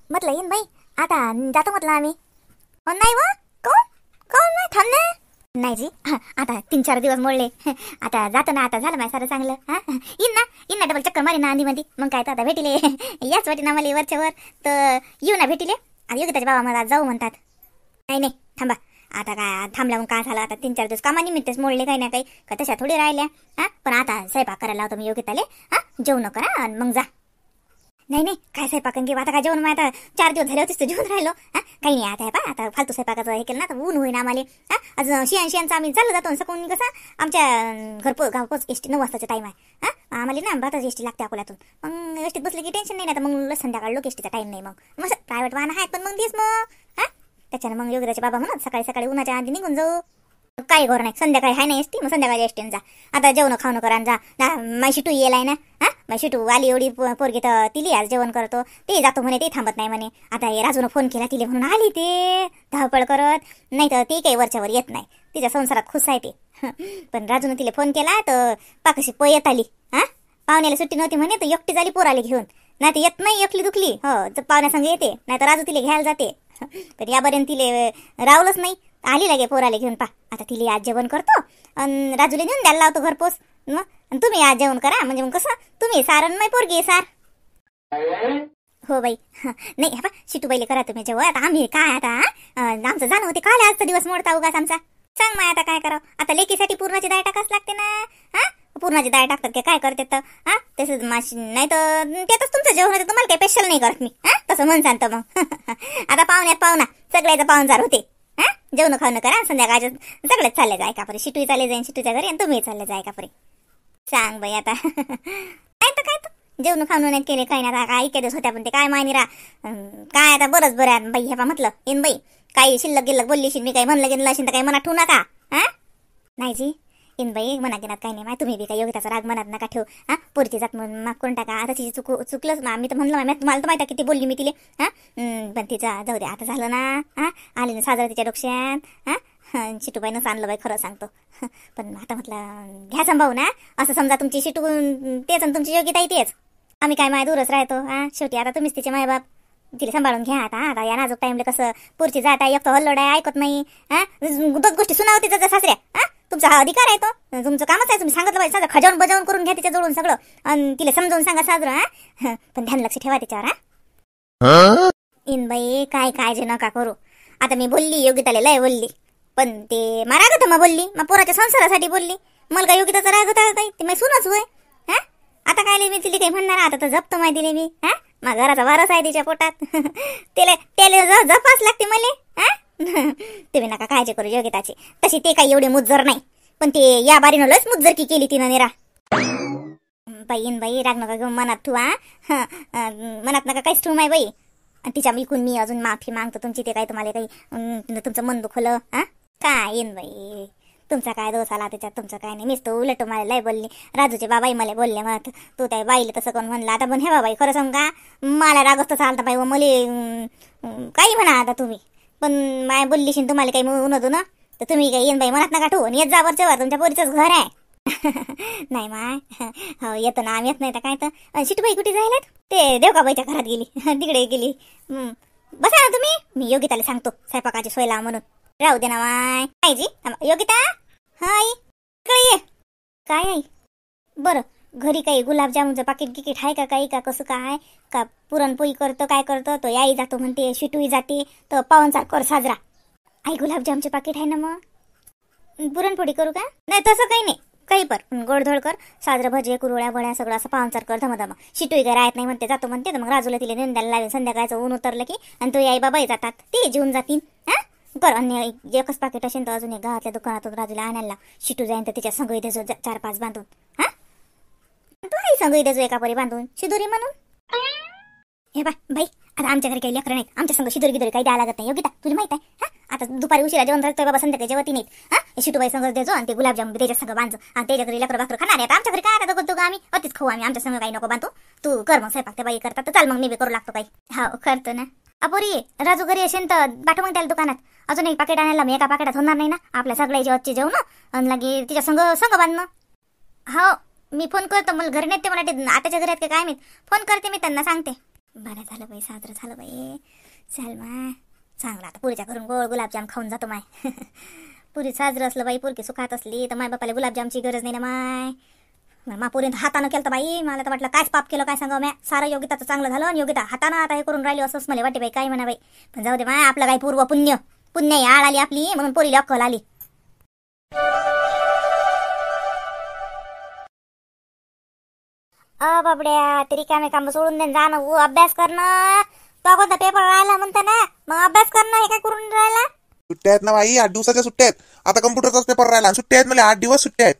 म्हटलं येईन बाई, आता जातो म्हटलं आम्ही. नाही व, काऊन काऊन नाही थांब ना. नाही जी, आता 3-4 दिवस मोडले. आता जातो ना, आता झालं माझं सारं चांगलं. येईन ना डबल चक्कर मारीन ना आधी मध्ये. मग काय तर आता भेटिले याच वाटी ना मला वरच्यावर तर येऊ ना भेटिले. आता योगिताचे बाबा मला जाऊ म्हणतात. नाही थांबा, आता काय थांबला मग काय झालं. आता 3-4 दिवस कामानिमित्तच मोडले काही ना काही, का तशा थोडी राहिल्या. पण आता स्वयंपाक करायला लावतो मी योगिताले. जेवण करा आणि मग जा. नाही काय स्वयंपाक घेऊ आता, काय जेवण मग आता 4 दिवस झाले होतेच तर जेवण राहिलो. काही नाही आता, हे आता फालतू स्वयंपाकाचं हे केलं ना तर ऊन होईन आम्हाला. अजून शियांचा आम्ही चाललं जातो सकून. कसं आमच्या गावपोच एसटी 9 वाजताचा टाईम आहे. आम्हाला ना भाताच एसटी लागते अकोल्यातून. मग एसटीत बसले की टेन्शन नाही ना. तर मग संध्याकाळ लोक एसटीचा टाईम नाही. मग प्रायव्हेट वाहन आहेत पण मग तेच मग त्याच्यानं मग योगिताचे बाबा म्हणत सकाळी उन्हाच्या आधी निघून जाऊ. काही घर नाही, संध्याकाळी आहे ना एसटी. मग संध्याकाळी एसटीने जा. आता जेवण खावणं करा जा. माझी शिटू येलाय ना. माझी शिटू आली एवढी पोरगी तर तिली आज जेवण करतो. ते जातो म्हणे, ते थांबत नाही म्हणे. आता हे राजूनं फोन केला तिले म्हणून आली ते धावपळ करत. नाही तर ती काही वरच्यावर येत नाही, तिच्या संसारात खुश आहे ते. पण राजूनं तिला फोन केला तर पाकशी पळत आली. पाहुण्याला सुट्टी नव्हती म्हणे तर एकटी झाली पोराला घेऊन. नाही तर येत नाही, एकली दुखली हो पाहुण्यासंग येते. नाही तर राजू तिला घ्यायला जाते. पण यापर्यंत तिले रावलंच नाही. आली लागे पोराला घेऊन पा. आता तिला आज जेवण करतो आणि राजूला नेऊन द्यायला लावतो घरपोच. मग तुम्ही आज जेवण करा, म्हणजे मग कसं तुम्ही सारण नाही पोरगी सार. हो बाई. नाही हे बा शिटूबाईले करा तुम्ही जेवण. आता आम्ही काय आता आमचं जाणं होते काल, आजचा दिवस मोडता उगाच आमचा. सांग मग आता काय करावं. आता लेकीसाठी पूर्णाची डाळ टाकाच लागते ना. पूर्णाची डाळ टाकतात की काय करते तर तसंच माशी नाही तर त्यातच तुमचं जेवण होते. तुम्हाला काही स्पेशल नाही करत मी. तसं म्हण सांगतो मग. आता पाहुण्यात पाहुणा सगळ्याचा पाहुणचार होते. जेवण खावणं करा, संध्याकाळचं सगळेच चालले जाय का परी. शिटूही चालले जाईन शिटूच्या घरी आणि तुम्ही चालले जाय का परी. सांग बाई आता. काय तर जेवण खावणं नाही केले काही नाही. काय इतक्या दिवस होत्या पण ते काय मायनी रा काय आता बरंच बरं आहे बाई. हे पा म्हटलं येईन बाई, काही शिल्लक गिल्लक बोललीशी मी काही म्हणलं गेलं असेल तर काही मनात ठेवू नका. नाही जी येईन बाई, मना गिनात काही नाही. तुम्ही बी काही योगिताचा राग मनात नका ठेवू. पोरची जात म्हणून माफ करून टाका. आता तिची चुकलंच ना. मी तर म्हणलं मला तर माहिती किती बोलली मी तिले. पण तिचा जाऊ दे आता, झालं ना. आली ना साजरा तिच्या डोक्यात. शिटूबाईनंच आणलं बाई, खरं सांगतो. पण आता म्हटलं घ्या संभाऊ ना. असं समजा तुमची शिटू तेच आणि तुमची योगिताई तेच. आम्ही काय माय दूरच राहतो. शेवटी आता तुम्हीच तिचे मायबाप. तिला सांभाळून घ्या आता या नाजूक टाईमला. कसं पुरची जात आहे, एक तर हल्लोड आहे, ऐकत नाही. 2 गोष्टी सुनावं तिचं सासऱ्या. तुमचा हा अधिकार आहे तो, तुमचं कामच आहे. तुम्ही सांगितलं पाहिजे साजरं खजावून बजावून करून घ्या तिच्या जोडून सगळं. आणि तिला समजावून सांगा साजरं. पण ध्यान लक्ष ठेवा त्याच्यावर. इन बाई काय काळजी नका करू. आता मी बोलली योगिताला लय बोलली, पण ते मा रागत मग बोलली. मग पोराच्या संसारासाठी बोलली. मला काय योगिताचा राग होता काही, ते मी सुनच होय. आता काय मी तिला काही म्हणणार. आता तर जपतो माहिती दिले मी. मग घराचा वारस आहे तिच्या पोटात. त्याला जपास लागते मला. तुम्ही नका काळजी करू योगिताची. तशी ते काही एवढे मुज्जर नाही, पण ते या बारीनं लस मुज्जर की केली तिनं निरा. बाई राग नका घेऊन मनात ठेवा. मनात नका काहीच ठेवू माय बाई. तिच्या इकून मी अजून माफी मागतो तुमची. ते काही तुम्हाला काही तुमचं मन दुखलं काय येईन बाई. तुमचा काय दोष आला त्याच्यात, तुमचं काय नाही. मीच तो उलट मला लय बोलली. राजूचे बाबाई मला बोलले मग तू त्या बाईले तसं कोण म्हणलं. आता पण हे बाबाई खरं सांग का, मला रागच तसा आलता बाई. व मले काही म्हणा आता तुम्ही, पण माय बोललीशी तुम्हाला काही म्हणू ना तर तुम्ही काही येईन बाई मनात नका ठेवून. येत जा वरच्या वर, तुमच्या पोरीचंच घर आहे. नाही हो येतो ना आम्ही. येत नाही तर काय तर. शिटूबाई कुठे जायला? ते देवकाबाईच्या घरात गेली, तिकडे गेली. बसा ना तुम्ही, मी योगिताला सांगतो स्वयंपाकाची सोय लावा म्हणून. राहू दे ना माय. आई जी योगिता. हाय इकडे ये. काय आई? बरं घरी काही गुलाबजामुनचं पाकिट गिकीट आहे का काही, का कसं काय का पुरणपोळी करतो काय करतो तो. याई जातो म्हणते, शिटूही जाते तर पाहुणचार कर साजरा. आई गुलाबजामचे पाकिट आहे ना, मग पुरणपोळी करू का? नाही तसं काही नाही, काही पण गोडधोड कर. साजरा भजे कुरवळ्या बड्या सगळं असं पाहुणचार कर धमधम. शिटूही काय राहत नाही म्हणते, जातो म्हणते. तर मग राजूला तिला नेऊन द्यायला लावेल संध्याकाळचं ऊन उतरलं की. आणि तो आई बाबाही जातात, ते जेवून जातील. कर. आणि एकच पाकिट असेल तर अजून एक गावातल्या दुकानातून राजूला आणायला. शिटू जाईन तर तिच्या संगही देजो 4-5 बांधून. तू आई संगही देजो एका परी बांधून शिदोरी म्हणून. हे बाई आता आमच्या घरी काही लेकरं नाहीत. आमच्या संग शिदोरी गिदोरी काही द्यायला लागत नाही योगिता, तुला माहित आहे. आता दुपारी उशिरा जेवण झालं बाबा, संध्याकाळी जेवती नाहीत. शिटूबाई संग देजो आणि ते गुलाबजाम त्याच्या संग बांधतो. आणि त्याच्या घरी लेकरं बाकर खाणार आहेत. आमच्या घरी काय आता दोघं आम्ही अतिच खाऊ. आम्ही आमच्या संग काही नको बांधतो. तू कर मग स्वयंपाक. त्या बाई करतात तर चाल मग मी बी करू लागतो काही. हो करतो ना. अपोरी राजू घरी असेल तर पाठव मग त्याला दुकानात. अजून एक पाकिट आणायला. मी एका पाकिटात होणार नाही ना आपल्या सगळ्याची आजची जेवण. आणि लगे तिच्या संग बांधणं. हो मी फोन करतो. मला घरी नाही ते मला आताच्या घरात काय मी फोन करते, मी त्यांना सांगते. बरं झालं बाई, साजरं झालं बाई. चल माय, चांगला आता पुरीच्या घरून गोळ गुलाबजाम खाऊन जातो माय. पुरी साजरं असलं बाई, पुरकी सुखात असली तर माय बापाला गुलाबजामची गरज नाही ना माय. पुरीनं हातानं केलं तर बाई, मला तर वाटलं कायच पाप केलं काय सांगावं म्या. सारं योगिताचं चांगलं झालं आणि योगिता हातानं आता हे करून राहिली असंच मला वाटे बाई. काय म्हणा बाई, पण जाऊ दे माय, आपलं काही पूर्व पुण्य पुण्य आळ आली आपली म्हणून पोरीला अक्कल आली. बाबड्या, तरी रिकामे काम सोडून दे, जाणं अभ्यास करणं. तो कोणता पेपर राहिला म्हणता ना, मग अभ्यास करणं हे काय करून राहिला. सुट्ट्या आहेत ना बाई, 8 दिवसाच्या सुट्ट्या आहेत. आता कम्प्युटरचाच पेपर राहिला, सुट्ट्या आहेत मला 8 दिवस सुट्ट्या आहेत.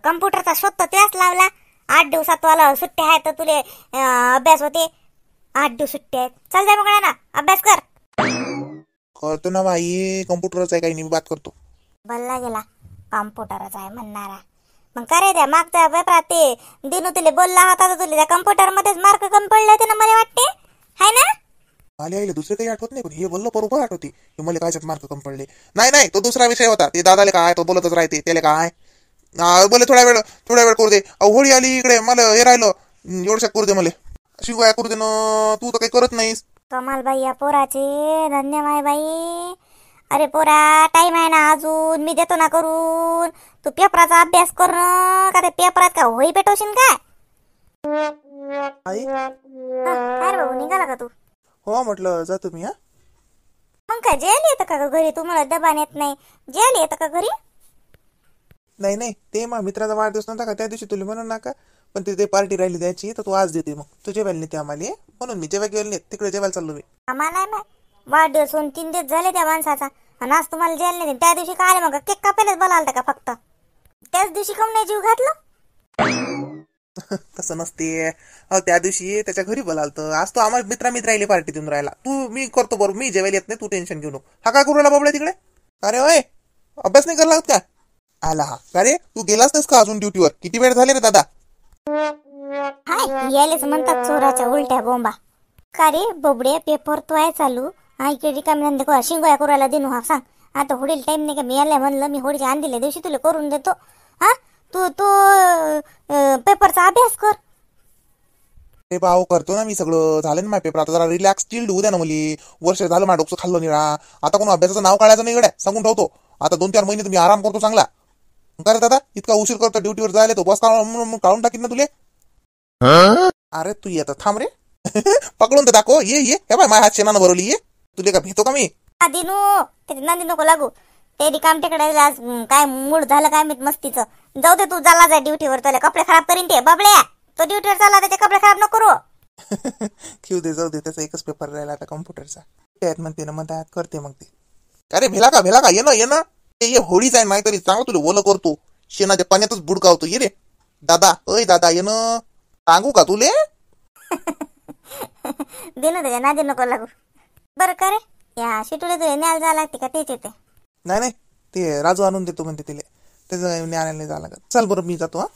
कम्प्युटरचा शोध तर त्याच लावला. 8 दिवसात तुला सुट्ट्या आहेत तर तुले अभ्यास होते. 8 दिवस सुट्ट्या आहेत, चल जाय मग ना अभ्यास कर. करतो ना बाई, कम्प्युटरच आहे काही नाही, मी बात करतो. भल्ला गेला कम्प्युटरच आहे म्हणणारा. मग करे द्या, मागच्या पेपरात ते दिनू तुले बोलला होता तर तुले त्या कम्प्युटर मध्येच मार्क कमी पडले होते ना मला वाटते, हाय ना. मला यायला दुसरे काही आठवत नाही, पण हे बोललं बरोबर आठवते की मला कायच्यात मार्क कमी पडले. नाही तो दुसरा विषय होता. ते दादाले काय तो बोलतच राहते, त्याला काय बोले थोड्या वेळ करू दे. होळी आली इकडे, मला हे राहिलं एवढ्या करू दे, मला शिवाय करू दे ना. तू तर काही करत नाहीस. कमाल बाई या पोराचे, धन्यवाद बाई. अरे पोरा, टाइम आहे ना अजून, मी देतो ना करून. तू पेपराचा अभ्यास कर का, ते पेपरात का होई पेटवशील काय. आई काय रे बाबू, निघाला का तू. हो म्हटलं जा तुम्ही. हा मग काय जेल येतं का घरी, तू मला डबा नेत नाही, जेल येतं का घरी. नाही ते मग मित्राचा वाढदिवस नव्हता का त्या दिवशी तुला म्हणून नका, पण तिथे पार्टी राहिली द्यायची तर तू आज देते. मग तू जेवायला नेते आम्हाला, म्हणून मी जेव्हा गेले तिकडे जेवायला चाललो मी. आम्हाला नाही वाढदिवस होऊन 3 दिवस झाले त्या माणसाचा, आणि आज तुम्हाला जेल नाही. त्या दिवशी काय आले मग, केक कापायलाच बोलावलं का फक्त, त्याच दिवशी कम नाही जीव घातलं. तसं नसते. त्या दिवशी त्याच्या घरी बोलावलं, आज तो आम्हाला मित्र राहिले पार्टी देऊन राहिला. तू मी करतो बरोबर, मी जेवायला येत नाही, तू टेन्शन घेऊ नको. हा काय करू राहिला बाबड्या तिकडे. अरे होय, अभ्यास नाही करायला का आला. हा अरे तू गेलास नाहीस का अजून ड्युटीवर, किती वेळ झाले रे दादा. हाय यायलेच म्हणतात चोराच्या उलट्या बोंबा. का रे बोबडे, पेपर तो आहे चालू, हा इकडे रिकामी धंदे करा, शिंगोया करायला देणू. हा सांग आता, होडील टाइम नाही का, मी यायला म्हणलं मी होडीच्या आंधील्या दिवशी तुला करून देतो. हा तू पेपरचा अभ्यास कर. अरे भाऊ करतो ना मी, सगळं झालं ना माझ्या पेपर. आता जरा रिलॅक्स चिल्ड होऊ द्या ना मुली. वर्ष झालं माझं डोकं खाल्लं निळा. आता कोण अभ्यासाचं नाव काढायचं नाही गड्या, सांगून ठेवतो. आता 2-4 महिने तुम्ही आराम करतो चांगला. का रे दादा इतका उशीर करतो ड्युटीवर जायला, तो बस काढून टाकीन ना तुले. अरे तू येत थांब रे. पकडून तर दाखव, ये हे बाय माझ्या हात शेणानं भरवली, ये. तुले का भेटतो का मी. दिनू त्याची नांदी नको लागू, ते रिकाम टेकडे काय मूड झालं काय मी मस्तीचं. जाऊ दे, तू झाला जाय ड्युटीवर, त्याला कपडे खराब करीन ते बबड्या. तो ड्युटीवर चालला, त्याचे कपडे खराब नको करू. घेऊ दे, जाऊ दे, त्याचा एकच पेपर राहिला आता कम्प्युटरचा. म्हणते ना म्हणतात करते मग ते. अरे भेला का ये ना ये होळीच आहे, नाहीतरी चांगलं तुला ओलं करतो, शेणाच्या पाण्यातच बुडकावतो. ये रे दादा, अय दादा ये ना, सांगू का तुले. दिनू त्याच्या नादी नको लागू. बरं का रे, या शिटुले तुला न्यायला जायला लागते का, तेच येते. नाही ते राजू आणून देतो म्हणते तिले, त्याचं न्यायालयाला जावं लागत. चल बरं मी जातो. हा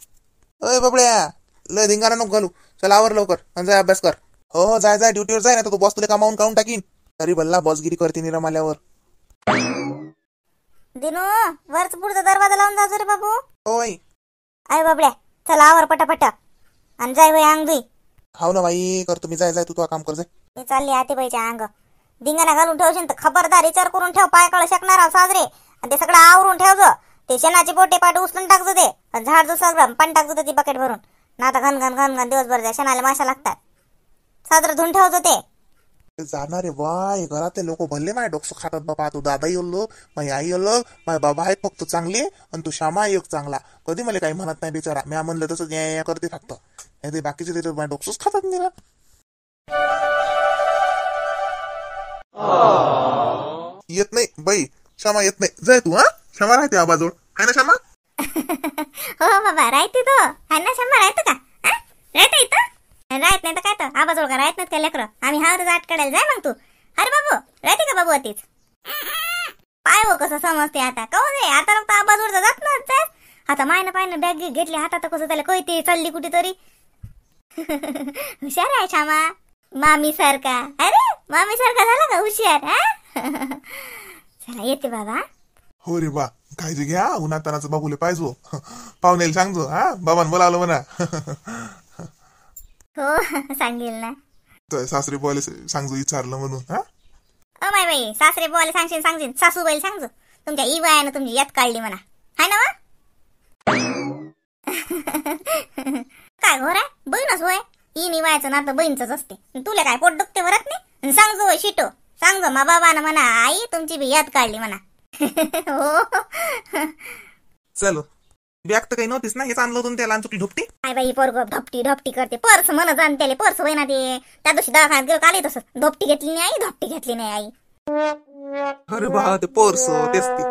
अय बाबड्या, लय धिंगाणा नको घालू, चल आवर लवकर आणि जाय अभ्यास कर. हो जाय ड्युटीवर जाय, ना तो बॉस तुला कामावून काढून टाकीन. तरी भल्ला बॉसगिरी करते निरम आल्यावर. दिनू वरच पुढचा दरवाजा लावून जायचो रे बाबू. होय अय बाबड्या, चल आवर पटापट आणि जाय होय अंग धुई. हाव ना बाई, करतो मी. जाय तू काम कर जाय. मी चालली आतेबाईच्या अंग. धिंगाणा घालून ठेवशील तर खबरदार विचार करून ठेव, पाय कळ शकणार साजरे. आणि ते सगळं आवरून ठेवजो. ते शेणाचे पोटे पाट उचलून टाकजो, ते झाड जो सगळं पाणी टाकजो ती बकेट भरून. ना आता घन दिवसभर त्या शेणाला माशा लागतात. साजरं धुवून ठेवजो ते. जाणार रे बाय, घरातले लोक भरले माझ्या डोकं खातात बाबा. तू दादा येलो, माझी आई येलो, माझे बाबा आहेत फक्त चांगले, आणि तू श्यामा एक चांगला. कधी मला काही म्हणत नाही बिचारा. मी म्हणलं तसं या करते फक्त. ते बाकीचे ते माझ्या डोकंच खातात निरा. येत नाही बाई, श्यामा येत नाही. जाय तू. हा श्यामा राहते आबाजवळ, आहे ना श्यामा. हो बाबा राहते तो, आहे ना शंभर राहतं का. राहत इथं राहत नाही तर काय तर आबाजवळ का राहत नाहीत का लेकरं. आम्ही हा आट काढायला जाय मग तू. अरे बाबू राहते का बाबू अतीच. पाय हो कसं समजते आता. काहून रे, आता फक्त आबाजवळ जात ना. आता मायनं पायनं बॅग घेतली हातात, कसं त्याला कळते चालली कुठेतरी. हुशार आहे श्यामा, मामी सारखा. अरे मामी सारखा झाला का हुशार. चला येते बाबा. हो रे बा, काळजी घ्या. उन्हातानाचं बाबूले पाहिजो, पाहुण्याला सांगजो. हा बाबांनी बोलावलं म्हणा. हो सांगेल ना. तर सासरे बोले सांगजो विचारलं म्हणून. हा ओ माय बाई, सासरे बोले सांगशील सासूबाईला सांगजो तुमच्या इवायानं तुमची यात काढली म्हणा. हाय ना वा? काय घोर आहे, बहीणच होय. इन इवायचं नातं बहीणच असते. तुला काय पोट दुखते वरत नाही? सांगजो शिटो, सांगजो मा बाबानं म्हणा आई तुमची बी याद काढली म्हणा. हो चलो, बॅग तर काही नव्हतीच ना, हेच आणलं होतं त्याला चुकली ढोपटी. काय बाई पोरग ढपटी ढपटी करते. पर्स म्हणत जाण त्याला पर्स होय ना ते. त्या दिवशी दवाखान्यात गेलो काले तसं ढपटी घेतली नाही आई, ढपटी घेतली नाही आई. अरे बा ते पर्स तेच ते.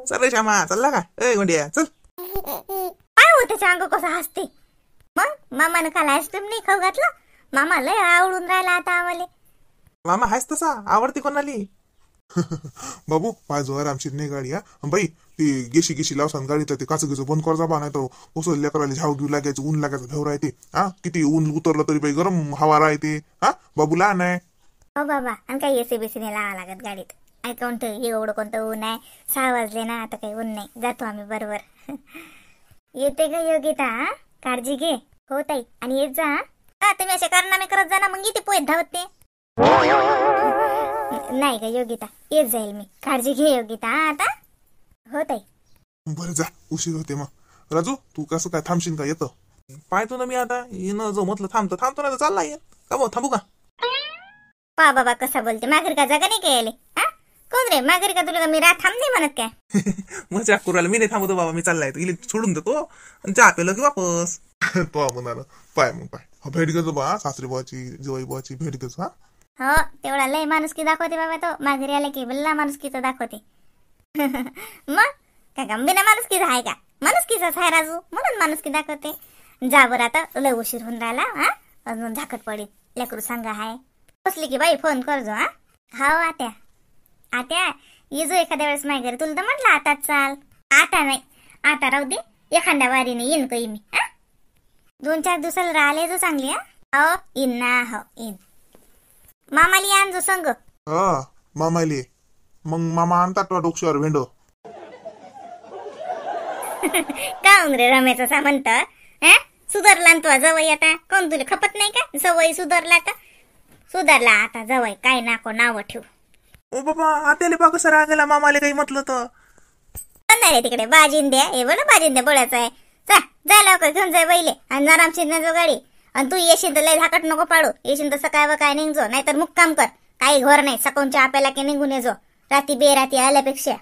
चल रे श्यामा, चालला का? ए गोंडिया चल. काय हो त्याच्या अंग कसं हसते. मग मामानं काल आईस्क्रीम नाही खाऊ घातलं. मामा लय आवडून राहिला आता आम्हाला. मामा हायच तसा, आवडते कोणाली. बाबू पाहिजे आरामशीर नाही गाडी. हा बाई ती गेशी लावसान गाडीत ते काच बंद कर जा, नाही तर उसळ लेकराला झाव घेऊ लागायचं, ऊन लागायचं भेव राहते. हा किती ऊन उतरलं तरी बाई गरम हवा राहते. हा बाबू लहान आहे. हो बाबा, आणि काही एसी बेसी नाही लावा लागत गाडीत. आई कोणतं एवढं कोणतं ऊन आहे. 6 वाजले ना, आता काही ऊन नाही. जातो आम्ही बरोबर. येते का योगिता? काळजी घे. हो ताई, आणि येत जा. हा तुम्ही असे कारनामे करत जा ना, मग इथे पोहेत धावते. नाही का योगिता, येत जाईल मी. काळजी घे योगिता आता. हो ताई. बरं जा, उशीर होते मग. राजू तू कसं काय थांबशील का? येतं पाहतो ना मी आता. येणं जो म्हटलं थांबतो ना, तर चालला येईल का? मग थांबू का? पा बाबा कसा बोलते. माघारी का जागा नाही काय आले? हा कोण रे माघारी का? तुला का मी थांब नाही म्हणत काय? मजा करू मी नाही थांबतो बाबा, मी चाललाय इले सोडून देतो आणि चहा पेलं की वापस. तो म्हणाल पाय मग पाय भेट घेतो बा, सासरी बुवाची जवाई बुवाची भेट घेतो. हा हो तेवढा लय माणुसकी दाखवते बाबा तो. माघारी आला की बल्ला माणुसकीचं दाखवते. मग काय गंभीर माणुसकीच आहे का? माणुसकीचाच आहे राजू, म्हणून माणुसकी दाखवते. जा बरं आता, लय उशीर होऊन राहिला. हा अजून झाकट पडेल. लेकरू सांगा हाय बसली की बाई फोन करजो. हा हो आत्या, आत्या ये जो एखाद्या वेळेस माय घरी. तुला तर म्हटलं आता चाल. आता नाही, आता राहू दे. एखाद्या वारीने येईन काही मी. 2-4 दिवसाला राहिले जो चांगली. हो येईन ना, हो येईन. मामाली आण जो संग. हा मामाली. मग मामा आणतात डोक्यावर भेंडो. का रे रमेश असा म्हणत? सुधारला तो जवळ आता. कोण तुला खपत नाही का? सवय सुधारला तर सुधारला आता जवळ. काय नाको नाव ठेव. ओ बाबा आत्याले बा कसं रागायला, मामाले काही म्हटलं तर. रे तिकडे बाजिंद्या. हे बरं बाजिंद्या बोलायचं आहे. जा लवकर घेऊन जाय बैले आणि आरामशीर जो गाडी. आणि तू येशील तर लय झाकट नको पाडू. येशील तर सकाळ व काय निघजो, नाहीतर मुक्काम कर. काही घोर नाही. सकाळच्या आपल्याला की निघून येजो. रात्री बेराती आल्यापेक्षा.